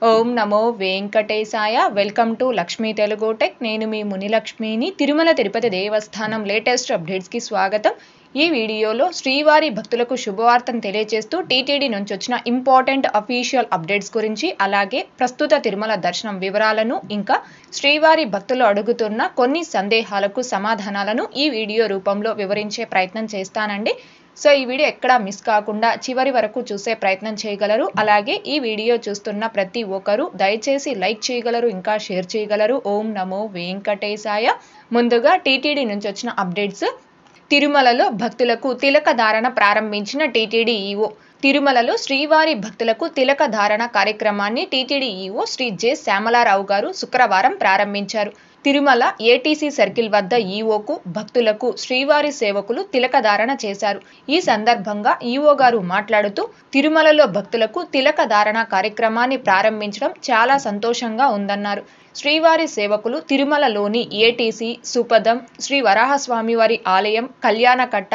Om Namo Venkatesaya. Welcome to Lakshmi Telugu tech. నేను మీ మునిలక్ష్మిని. తిరుమల తిరుపతి దేవస్థానం latest అప్డేట్స్కి స్వాగతం. ఈ వీడియోలో శ్రీవారి భక్తులకు శుభవార్తను తెలియజేస్తూ టీటీడీ నుంచి వచ్చిన ఇంపార్టెంట్ అఫీషియల్ అప్డేట్స్ గురించి, అలాగే ప్రస్తుత తిరుమల దర్శనం వివరాలను, ఇంకా శ్రీవారి భక్తులు అడుగుతున్న కొన్ని సందేహాలకు సమాధానాలను ఈ వీడియో రూపంలో వివరించే ప్రయత్నం చేస్తానండి. సో ఈ వీడియో ఎక్కడా మిస్ కాకుండా చివరి వరకు చూసే ప్రయత్నం చేయగలరు. అలాగే ఈ వీడియో చూస్తున్న ప్రతి ఒక్కరూ దయచేసి లైక్ చేయగలరు, ఇంకా షేర్ చేయగలరు. ఓం నమో వెంకటేశాయ. ముందుగా టీటీడీ నుంచి వచ్చిన అప్డేట్స్. తిరుమలలో భక్తులకు తిలక ధారణ ప్రారంభించిన టీటీడీ ఈవో. తిరుమలలో శ్రీవారి భక్తులకు తిలక ధారణ కార్యక్రమాన్ని TTD EO Shri J Shyamala Rao గారు శుక్రవారం ప్రారంభించారు. తిరుమల ఏటీసీ సర్కిల్ వద్ద ఈవోకు, భక్తులకు శ్రీవారి సేవకులు తిలక ధారణ చేశారు. ఈ సందర్భంగా ఈవో గారు మాట్లాడుతూ, తిరుమలలో భక్తులకు తిలక ధారణ కార్యక్రమాన్ని ప్రారంభించడం చాలా సంతోషంగా ఉందన్నారు. శ్రీవారి సేవకులు తిరుమలలోని ఏటీసీ, సుపదం, శ్రీ వరాహస్వామివారి ఆలయం, కళ్యాణకట్ట,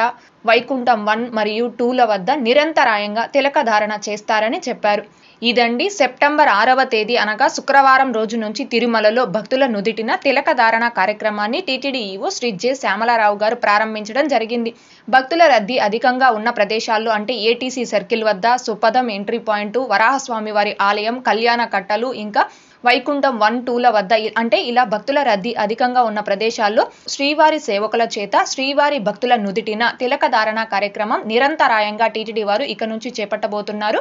వైకుంఠం 1 మరియు 2ల వద్ద నిరంతరాయంగా తిలక ధారణ చేస్తారని చెప్పారు. ఇదండి సెప్టెంబర్ 6వ తేదీ అనగా శుక్రవారం రోజు నుంచి తిరుమలలో భక్తుల నుదిటిన తిలక ధారణ కార్యక్రమాన్ని TTD EO Shri J Shyamala Rao గారు ప్రారంభించడం జరిగింది. భక్తుల రద్దీ అధికంగా ఉన్న ప్రదేశాల్లో అంటే ఏటీసీ సర్కిల్ వద్ద, సుపదం ఎంట్రీ పాయింట్, వరాహస్వామివారి ఆలయం, కళ్యాణ కట్టలు, ఇంకా వైకుంఠం 1, 2ల వద్ద అంటే ఇలా భక్తుల రద్దీ అధికంగా ఉన్న ప్రదేశాల్లో శ్రీవారి సేవకుల చేత శ్రీవారి భక్తుల నుదిటిన తిలక ధారణ కార్యక్రమం నిరంతరాయంగా టీటీడీ వారు ఇక నుంచి చేపట్టబోతున్నారు.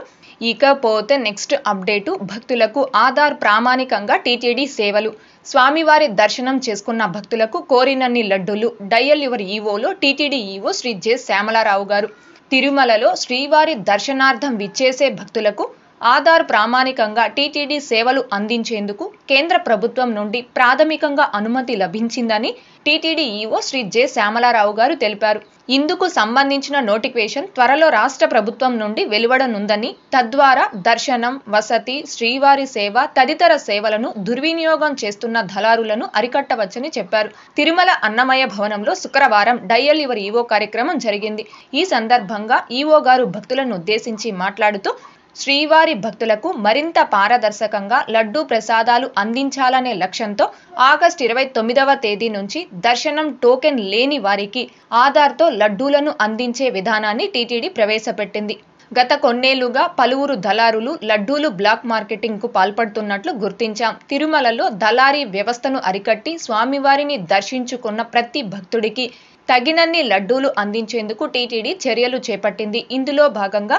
ఇకపోతే నెక్స్ట్ అప్డేటు. భక్తులకు ఆధార్ ప్రామాణికంగా టీటీడీ సేవలు. స్వామివారి దర్శనం చేసుకున్న భక్తులకు కోరినన్ని లడ్డూలు. డయల్ యువర్ ఈవోలో TTD EO Shri J Shyamala Rao గారు. తిరుమలలో శ్రీవారి దర్శనార్థం విచ్చేసే భక్తులకు ఆధార్ ప్రామాణికంగా టీటీడీ సేవలు అందించేందుకు కేంద్ర ప్రభుత్వం నుండి ప్రాథమికంగా అనుమతి లభించిందని TTD EO Shri J Shyamala Rao గారు తెలిపారు. ఇందుకు సంబంధించిన నోటిఫికేషన్ త్వరలో రాష్ట్ర ప్రభుత్వం నుండి వెలువడనుందని, తద్వారా దర్శనం, వసతి, శ్రీవారి సేవ తదితర సేవలను దుర్వినియోగం చేస్తున్న దళారులను అరికట్టవచ్చని చెప్పారు. తిరుమల అన్నమయ్య భవనంలో శుక్రవారం డయల్ యువర్ ఈవో కార్యక్రమం జరిగింది. ఈ సందర్భంగా ఈవో గారు భక్తులను ఉద్దేశించి మాట్లాడుతూ, శ్రీవారి భక్తులకు మరింత పారదర్శకంగా లడ్డూ ప్రసాదాలు అందించాలనే లక్ష్యంతో ఆగస్టు 29వ తేదీ నుంచి దర్శనం టోకెన్ లేని వారికి ఆధార్తో లడ్డూలను అందించే విధానాన్ని టీటీడీ ప్రవేశపెట్టింది. గత కొన్నేళ్లుగా పలువురు దళారులు లడ్డూలు బ్లాక్ మార్కెటింగ్కు పాల్పడుతున్నట్లు గుర్తించాం. తిరుమలలో దళారీ వ్యవస్థను అరికట్టి స్వామివారిని దర్శించుకున్న ప్రతి భక్తుడికి తగినన్ని లడ్డూలు అందించేందుకు టీటీడీ చర్యలు చేపట్టింది. ఇందులో భాగంగా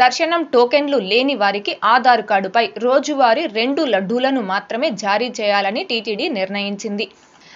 దర్శనం టోకెన్లు లేని వారికి ఆధార్ కార్డుపై రోజువారీ 2 లడ్డూలను మాత్రమే జారీ చేయాలని టీటీడీ నిర్ణయించింది.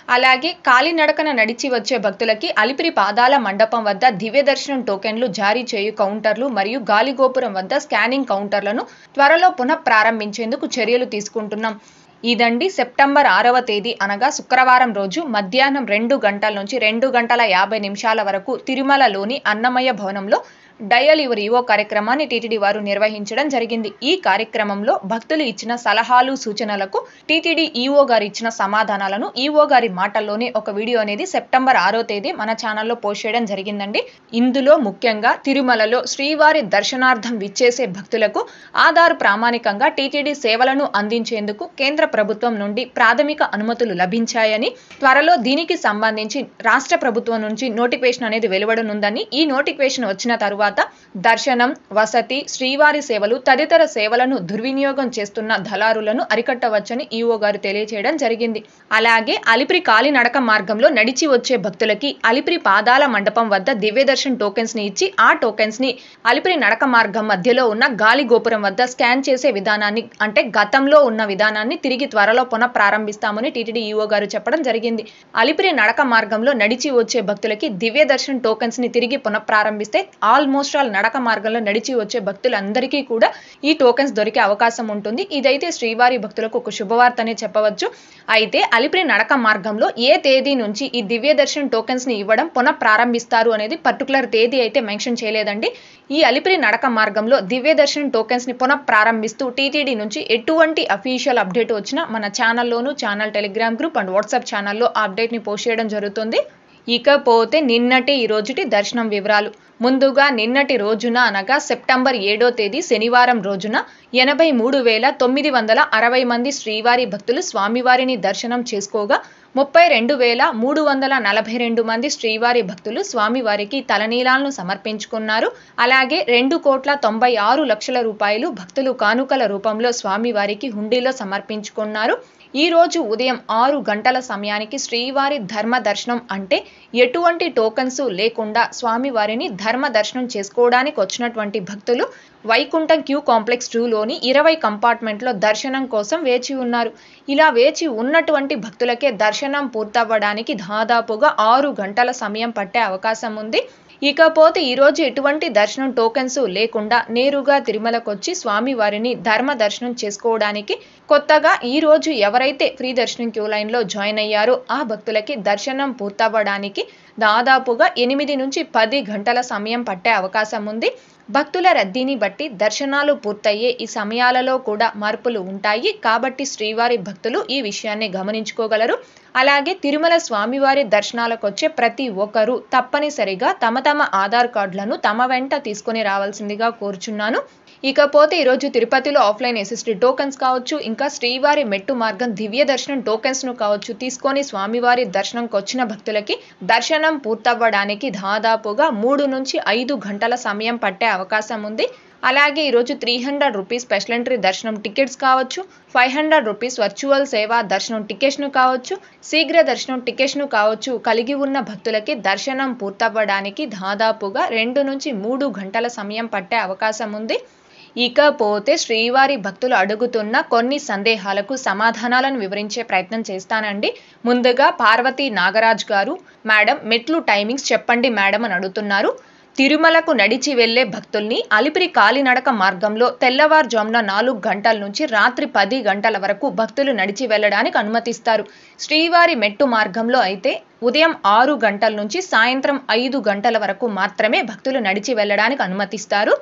అలాగే కాలినడకన నడిచి వచ్చే భక్తులకి అలిపిరి పాదాల మండపం వద్ద దివ్య దర్శనం టోకెన్లు జారీ చేయు కౌంటర్లు మరియు గాలిగోపురం వద్ద స్కానింగ్ కౌంటర్లను త్వరలో పునః ప్రారంభించేందుకు చర్యలు తీసుకుంటున్నాం. ఇదండి సెప్టెంబర్ 6వ తేదీ అనగా శుక్రవారం రోజు మధ్యాహ్నం 2 గంటల నుంచి 2 గంటల 50 నిమిషాల వరకు తిరుమలలోని అన్నమయ్య భవనంలో డయల్ యువర్ ఈవో కార్యక్రమాన్ని టీటీడీ వారు నిర్వహించడం జరిగింది. ఈ కార్యక్రమంలో భక్తులు ఇచ్చిన సలహాలు, సూచనలకు టీటీడీ ఈవో గారు ఇచ్చిన సమాధానాలను ఈవో గారి మాటల్లోనే ఒక వీడియో అనేది సెప్టెంబర్ 6వ తేదీ మన ఛానల్లో పోస్ట్ చేయడం జరిగిందండి. ఇందులో ముఖ్యంగా తిరుమలలో శ్రీవారి దర్శనార్థం విచ్చేసే భక్తులకు ఆధార్ ప్రామాణికంగా టీటీడీ సేవలను అందించేందుకు కేంద్ర ప్రభుత్వం నుండి ప్రాథమిక అనుమతులు లభించాయని, త్వరలో దీనికి సంబంధించి రాష్ట్ర ప్రభుత్వం నుంచి నోటిఫికేషన్ అనేది వెలువడనుందని, ఈ నోటిఫికేషన్ వచ్చిన తరువాత దర్శనం, వసతి, శ్రీవారి సేవలు తదితర సేవలను దుర్వినియోగం చేస్తున్న దళారులను అరికట్టవచ్చని ఈవో గారు తెలియజేయడం జరిగింది. అలాగే అలిపిరి కాలినడక మార్గంలో నడిచి వచ్చే భక్తులకి అలిపిరి పాదాల మండపం వద్ద దివ్య దర్శన్ టోకెన్స్ ని ఇచ్చి ఆ టోకెన్స్ ని అలిపిరి నడక మార్గం మధ్యలో ఉన్న గాలి గోపురం వద్ద స్కాన్ చేసే విధానాన్ని అంటే గతంలో ఉన్న విధానాన్ని తిరిగి త్వరలో పునః ప్రారంభిస్తామని టీటీడీ ఈవో గారు చెప్పడం జరిగింది. అలిపిరి నడక మార్గంలో నడిచి వచ్చే భక్తులకి దివ్య దర్శన్ టోకెన్స్ ని తిరిగి పునః ప్రారంభిస్తే ఆల్మోస్ట్ ఆల్ నడక మార్గంలో నడిచి వచ్చే భక్తులందరికీ కూడా ఈ టోకెన్స్ దొరికే అవకాశం ఉంటుంది. ఇదైతే శ్రీవారి భక్తులకు ఒక శుభవార్త అనే చెప్పవచ్చు. అయితే అలిపిరి నడక మార్గంలో ఏ తేదీ నుంచి ఈ దివ్య దర్శన్ టోకెన్స్ ని ఇవ్వడం పునః ప్రారంభిస్తారు అనేది పర్టికులర్ తేదీ అయితే మెన్షన్ చేయలేదండి. ఈ అలిపిరి నడక మార్గంలో దివ్య దర్శన్ టోకెన్స్ ని పునః ప్రారంభిస్తూ టీటీడీ నుంచి ఎటువంటి అఫీషియల్ అప్డేట్ వచ్చినా మన ఛానల్లోను, channel telegram group and WhatsApp ఛానల్లో ఆ అప్డేట్ ని పోస్ట్ చేయడం జరుగుతుంది. ఇకపోతే నిన్నటి ఈ రోజుటి దర్శనం వివరాలు. ముందుగా నిన్నటి రోజున అనగా సెప్టెంబర్ 7వ తేదీ శనివారం రోజున 83,960 మంది శ్రీవారి భక్తులు స్వామివారిని దర్శనం చేసుకోగా 32,342 మంది శ్రీవారి భక్తులు స్వామివారికి తలనీలాలను సమర్పించుకున్నారు. అలాగే 2,96,00,000 రూపాయలు భక్తులు కానుకల రూపంలో స్వామివారికి హుండీలో సమర్పించుకున్నారు. ఈ రోజు ఉదయం 6 గంటల సమయానికి శ్రీవారి ధర్మ దర్శనం అంటే ఎటువంటి టోకన్స్ లేకుండా స్వామివారిని ధర్మ దర్శనం చేసుకోవడానికి వచ్చినటువంటి భక్తులు వైకుంఠం క్యూ కాంప్లెక్స్ 2లోని 20 కంపార్ట్మెంట్లో దర్శనం కోసం వేచి ఉన్నారు. ఇలా వేచి ఉన్నటువంటి భక్తులకే దర్శనం పూర్తవ్వడానికి దాదాపుగా 6 గంటల సమయం పట్టే అవకాశం ఉంది. ఇకపోతే ఈరోజు ఎటువంటి దర్శనం టోకెన్స్ లేకుండా నేరుగా తిరుమలకొచ్చి స్వామివారిని ధర్మ దర్శనం చేసుకోవడానికి కొత్తగా ఈరోజు ఎవరైతే ఫ్రీ దర్శనం క్యూ లైన్లో జాయిన్ అయ్యారో ఆ భక్తులకి దర్శనం పూర్తవ్వడానికి దాదాపుగా 8 నుంచి 10 గంటల సమయం పట్టే అవకాశం ఉంది. భక్తుల రద్దీని బట్టి దర్శనాలు పూర్తయ్యే ఈ సమయాలలో కూడా మార్పులు ఉంటాయి. కాబట్టి శ్రీవారి భక్తులు ఈ విషయాన్ని గమనించుకోగలరు. అలాగే తిరుమల స్వామివారి దర్శనాలకు వచ్చే ప్రతి ఒక్కరూ తప్పనిసరిగా తమ ఆధార్ కార్డులను తమ వెంట తీసుకుని రావాల్సిందిగా కోరుచున్నాను. ఇకపోతే ఈరోజు తిరుపతిలో ఆఫ్లైన్ ఎస్ఎస్టీ టోకెన్స్ కావచ్చు, ఇంకా శ్రీవారి మెట్టు మార్గం దివ్య దర్శనం టోకెన్స్ ను కావచ్చు తీసుకొని స్వామివారి దర్శనంకి వచ్చిన భక్తులకి దర్శనం పూర్తవ్వడానికి దాదాపుగా 3 నుంచి 5 గంటల సమయం పట్టే అవకాశం ఉంది. అలాగే ఈరోజు 300 రూపీస్ స్పెషల్ ఎంట్రీ దర్శనం టికెట్స్ కావచ్చు, 500 రూపీస్ వర్చువల్ సేవా దర్శనం టికెట్స్ను కావచ్చు, శీఘ్ర దర్శనం టికెట్స్ను కావచ్చు కలిగి ఉన్న భక్తులకి దర్శనం పూర్తవ్వడానికి దాదాపుగా 2 నుంచి 3 గంటల సమయం పట్టే అవకాశం ఉంది. ఇకపోతే శ్రీవారి భక్తులు అడుగుతున్న కొన్ని సందేహాలకు సమాధానాలను వివరించే ప్రయత్నం చేస్తానండి. ముందుగా పార్వతి నాగరాజ్ గారు, మేడం మెట్లు టైమింగ్స్ చెప్పండి మేడం అని అడుగుతున్నారు. తిరుమలకు నడిచి వెళ్లే భక్తుల్ని అలిపిరి కాలినడక మార్గంలో తెల్లవారుజామున 4 గంటల నుంచి రాత్రి 10 గంటల వరకు భక్తులు నడిచి వెళ్లడానికి అనుమతిస్తారు. శ్రీవారి మెట్టు మార్గంలో అయితే ఉదయం 6 గంటల నుంచి సాయంత్రం 5 గంటల వరకు మాత్రమే భక్తులు నడిచి వెళ్లడానికి అనుమతిస్తారు.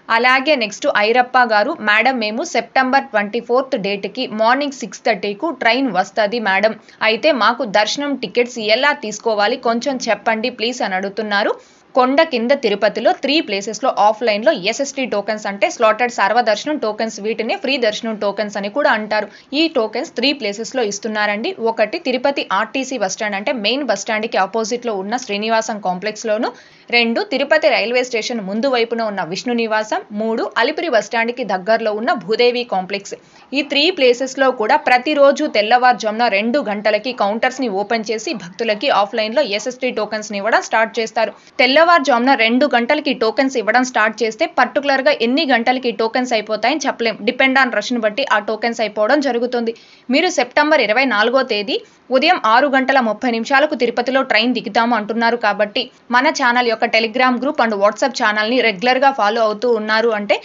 అలాగే నెక్స్ట్ ఐరప్ప గారు, మేడం మేము సెప్టెంబర్ 24th డేట్కి మార్నింగ్ 6:30కు ట్రైన్ వస్తుంది మేడం, అయితే మాకు దర్శనం టికెట్స్ ఎలా తీసుకోవాలి కొంచెం చెప్పండి ప్లీజ్ అని అడుగుతున్నారు. కొండ కింద తిరుపతిలో 3 ప్లేసెస్లో ఆఫ్లైన్లో ఎస్ఎస్టీ టోకెన్స్ అంటే స్లాటెడ్ సర్వదర్శనం టోకెన్స్, వీటిని ఫ్రీ దర్శనం టోకెన్స్ అని కూడా అంటారు. ఈ టోకెన్స్ 3 ప్లేసెస్లో ఇస్తున్నారండి. ఒకటి తిరుపతి ఆర్టీసీ బస్టాండ్ అంటే మెయిన్ బస్టాండ్కి ఆపోజిట్లో ఉన్న శ్రీనివాసం కాంప్లెక్స్లోను, 2 తిరుపతి రైల్వే స్టేషన్ ముందు వైపున ఉన్న విష్ణు నివాసం, 3 అలిపిరి బస్టాండ్కి దగ్గరలో ఉన్న భూదేవి కాంప్లెక్స్. ఈ 3 ప్లేసెస్లో కూడా ప్రతిరోజు తెల్లవారుజామున 2 గంటలకి కౌంటర్స్ని ఓపెన్ చేసి భక్తులకి ఆఫ్లైన్లో ఎస్ఎస్టీ టోకెన్స్ని ఇవ్వడం స్టార్ట్ చేస్తారు. తెల్లవారుజామున 2 గంటలకి టోకెన్స్ ఇవ్వడం స్టార్ట్ చేస్తే పర్టికులర్గా ఎన్ని గంటలకి టోకెన్స్ అయిపోతాయని చెప్పలేం. డిపెండ్ ఆన్ రష్ని బట్టి ఆ టోకెన్స్ అయిపోవడం జరుగుతుంది. మీరు సెప్టెంబర్ 24వ తేదీ ఉదయం 6:30 తిరుపతిలో ట్రైన్ దిగుతాము అంటున్నారు కాబట్టి మన ఛానల్ యొక్క టెలిగ్రామ్ గ్రూప్ అండ్ వాట్సాప్ ఛానల్ని రెగ్యులర్గా ఫాలో అవుతూ ఉన్నారు అంటే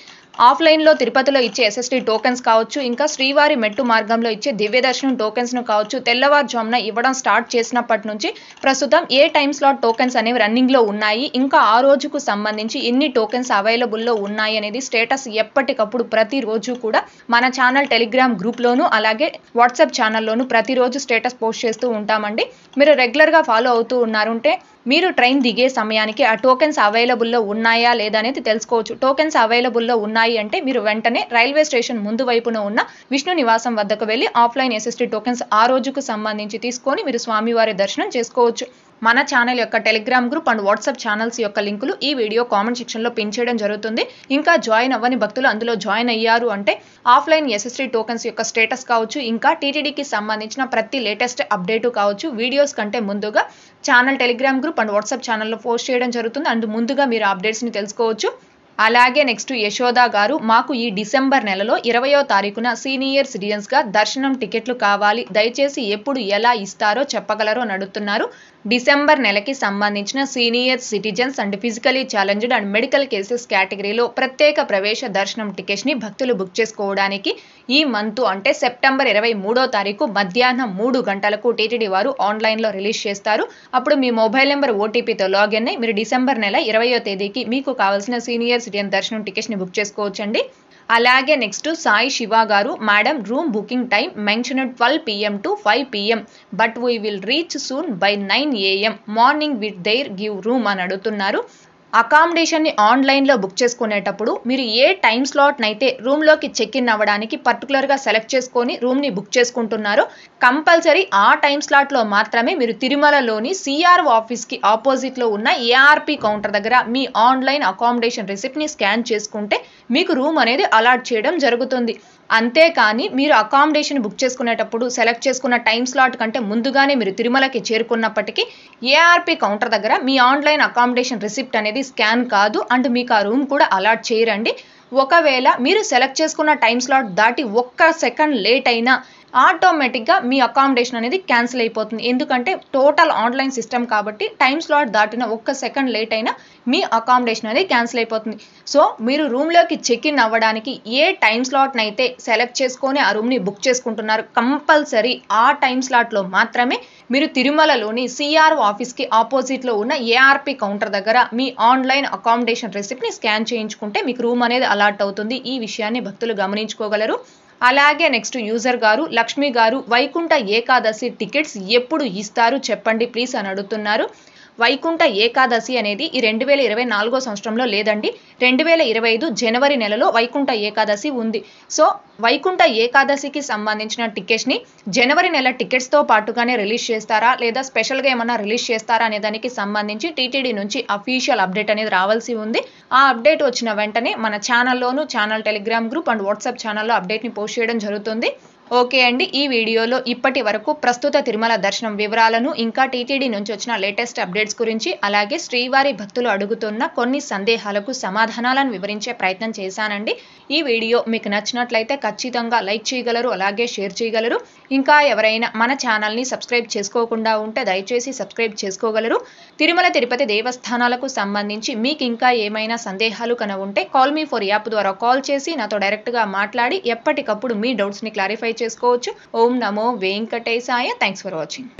ఆఫ్లైన్లో తిరుపతిలో ఇచ్చే ఎస్ఎస్టీ టోకెన్స్ కావచ్చు, ఇంకా శ్రీవారి మెట్టు మార్గంలో ఇచ్చే దివ్య దర్శనం టోకెన్స్ను కావచ్చు తెల్లవారుజామున ఇవ్వడం స్టార్ట్ చేసినప్పటి నుంచి ప్రస్తుతం ఏ టైమ్ స్లాట్ టోకెన్స్ అనేవి రన్నింగ్లో ఉన్నాయి, ఇంకా ఆ రోజుకు సంబంధించి ఎన్ని టోకెన్స్ అవైలబుల్లో ఉన్నాయి అనేది స్టేటస్ ఎప్పటికప్పుడు ప్రతిరోజు కూడా మన ఛానల్ టెలిగ్రామ్ గ్రూప్లోను అలాగే వాట్సాప్ ఛానల్లోను ప్రతిరోజు స్టేటస్ పోస్ట్ చేస్తూ ఉంటామండి. మీరు రెగ్యులర్గా ఫాలో అవుతూ ఉన్నారంటే మీరు ట్రైన్ దిగే సమయానికి ఆ టోకెన్స్ అవైలబుల్లో ఉన్నాయా లేదా అనేది తెలుసుకోవచ్చు. టోకెన్స్ అవైలబుల్లో ఉన్నాయి అంటే మీరు వెంటనే రైల్వే స్టేషన్ ముందు వైపున ఉన్న విష్ణు నివాసం వద్దకు వెళ్ళి ఆఫ్లైన్ ఎస్ఎస్టీ టోకెన్స్ ఆ రోజుకు సంబంధించి తీసుకొని మీరు స్వామివారి దర్శనం చేసుకోవచ్చు. మన ఛానల్ యొక్క Telegram group and WhatsApp channels యొక్క లింకులు ఈ వీడియో కామెంట్ సెక్షన్లో పిన్ చేయడం జరుగుతుంది. ఇంకా జాయిన్ అవ్వని భక్తులు అందులో జాయిన్ అయ్యారు అంటే ఆఫ్లైన్ ఎస్ఎస్టీ టోకెన్స్ యొక్క స్టేటస్ కావచ్చు, ఇంకా టీటీడీకి సంబంధించిన ప్రతి లేటెస్ట్ అప్డేటు కావచ్చు వీడియోస్ కంటే ముందుగా channel telegram group and WhatsApp ఛానల్లో పోస్ట్ చేయడం జరుగుతుంది. అండ్ ముందుగా మీరు అప్డేట్స్ని తెలుసుకోవచ్చు. అలాగే నెక్స్ట్ యశోద గారు, మాకు ఈ డిసెంబర్ నెలలో 20వ తారీఖున సీనియర్ సిటిజన్స్గా దర్శనం టికెట్లు కావాలి, దయచేసి ఎప్పుడు ఎలా ఇస్తారో చెప్పగలరు అని అడుగుతున్నారు. డిసెంబర్ నెలకి సంబంధించిన senior citizens and physically challenged and medical cases కేటగిరీలో ప్రత్యేక ప్రవేశ దర్శనం టికెట్స్ని భక్తులు బుక్ చేసుకోవడానికి ఈ మంత్ అంటే సెప్టెంబర్ 23వ తారీఖు మధ్యాహ్నం 3 గంటలకు టీటీడీ వారు ఆన్లైన్లో రిలీజ్ చేస్తారు. అప్పుడు మీ మొబైల్ నెంబర్ ఓటీపీతో లాగిన్ అయ్యి మీరు డిసెంబర్ నెల 20వ తేదీకి మీకు కావాల్సిన సీనియర్ సిటిజన్ దర్శనం టికెట్స్ని బుక్ చేసుకోవచ్చండి. అలాగే నెక్స్ట్ సాయి శివ గారు, madam room booking time mentioned 12 PM to 5 PM but we will reach soon by 9 AM morning with their give room అని అడుగుతున్నారు. అకామిడేషన్ని ఆన్లైన్లో బుక్ చేసుకునేటప్పుడు మీరు ఏ టైం స్లాట్నైతే రూమ్లోకి చెక్ ఇన్ అవ్వడానికి పర్టికులర్గా సెలెక్ట్ చేసుకొని రూమ్ని బుక్ చేసుకుంటున్నారో కంపల్సరీ ఆ టైం స్లాట్లో మాత్రమే మీరు తిరుమలలోని సిఆర్ఓ ఆఫీస్కి ఆపోజిట్లో ఉన్న ఏఆర్పి కౌంటర్ దగ్గర మీ ఆన్లైన్ అకామిడేషన్ రిసిప్ట్ని స్కాన్ చేసుకుంటే మీకు రూమ్ అనేది అలాట్ చేయడం జరుగుతుంది. అంతేకాని మీరు అకామిడేషన్ బుక్ చేసుకునేటప్పుడు సెలెక్ట్ చేసుకున్న టైం స్లాట్ కంటే ముందుగానే మీరు తిరుమలకి చేరుకున్నప్పటికీ ఏఆర్పి కౌంటర్ దగ్గర మీ ఆన్లైన్ అకామిడేషన్ రిసిప్ట్ అనేది స్కాన్ కాదు అండ్ మీకు ఆ రూమ్ కూడా అలాట్ చేయరండి. ఒకవేళ మీరు సెలెక్ట్ చేసుకున్న టైం స్లాట్ దాటి 1 సెకండ్ లేట్ అయినా ఆటోమేటిక్గా మీ అకామిడేషన్ అనేది క్యాన్సిల్ అయిపోతుంది. ఎందుకంటే టోటల్ ఆన్లైన్ సిస్టమ్ కాబట్టి టైం స్లాట్ దాటిన 1 సెకండ్ లేట్ అయినా మీ అకామిడేషన్ అనేది క్యాన్సిల్ అయిపోతుంది. సో మీరు రూమ్లోకి చెక్ ఇన్ అవ్వడానికి ఏ టైం స్లాట్నైతే సెలెక్ట్ చేసుకొని ఆ రూమ్ని బుక్ చేసుకుంటున్నారు కంపల్సరీ ఆ టైం స్లాట్లో మాత్రమే మీరు తిరుమలలోని సిఆర్ఓ ఆఫీస్కి ఆపోజిట్లో ఉన్న ఏఆర్పి కౌంటర్ దగ్గర మీ ఆన్లైన్ అకామిడేషన్ రిసిప్ట్ని స్కాన్ చేయించుకుంటే మీకు రూమ్ అనేది అలాట్ అవుతుంది. ఈ విషయాన్ని భక్తులు గమనించుకోగలరు. అలాగే నెక్స్ట్ యూజర్ గారు లక్ష్మి గారు వైకుంఠ ఏకాదశి టికెట్స్ ఎప్పుడు ఇస్తారు చెప్పండి ప్లీజ్ అని అడుగుతున్నారు. వైకుంఠ ఏకాదశి అనేది ఈ 2024 సంవత్సరంలో లేదండి. 2025 జనవరి నెలలో వైకుంఠ ఏకాదశి ఉంది. సో వైకుంఠ ఏకాదశికి సంబంధించిన టికెట్స్ని జనవరి నెల టికెట్స్తో పాటుగానే రిలీజ్ చేస్తారా లేదా స్పెషల్గా ఏమన్నా రిలీజ్ చేస్తారా అనే దానికి సంబంధించి టీటీడీ నుంచి అఫీషియల్ అప్డేట్ అనేది రావాల్సి ఉంది. ఆ అప్డేట్ వచ్చిన వెంటనే మన ఛానల్లోను channel telegram group and WhatsApp ఛానల్లో అప్డేట్ని పోస్ట్ చేయడం జరుగుతుంది. ఓకే అండి, ఈ వీడియోలో ఇప్పటి వరకు ప్రస్తుత తిరుమల దర్శనం వివరాలను ఇంకా టీటీడీ నుంచి వచ్చిన లేటెస్ట్ అప్డేట్స్ గురించి అలాగే శ్రీవారి భక్తులు అడుగుతున్న కొన్ని సందేహాలకు సమాధానాలను వివరించే ప్రయత్నం చేశానండి. ఈ వీడియో మీకు నచ్చినట్లయితే ఖచ్చితంగా లైక్ చేయగలరు, అలాగే షేర్ చేయగలరు. ఇంకా ఎవరైనా మన ఛానల్ని సబ్స్క్రైబ్ చేసుకోకుండా ఉంటే దయచేసి సబ్స్క్రైబ్ చేసుకోగలరు. తిరుమల తిరుపతి దేవస్థానాలకు సంబంధించి మీకు ఇంకా ఏమైనా సందేహాలు కన ఉంటే కాల్ మీ ఫర్ యాప్ ద్వారా కాల్ చేసి నాతో డైరెక్ట్గా మాట్లాడి ఎప్పటికప్పుడు మీ డౌట్స్ని క్లారిఫై చేసుకోవచ్చు. ఓం నమో వెంకటేశాయ. Thanks for watching.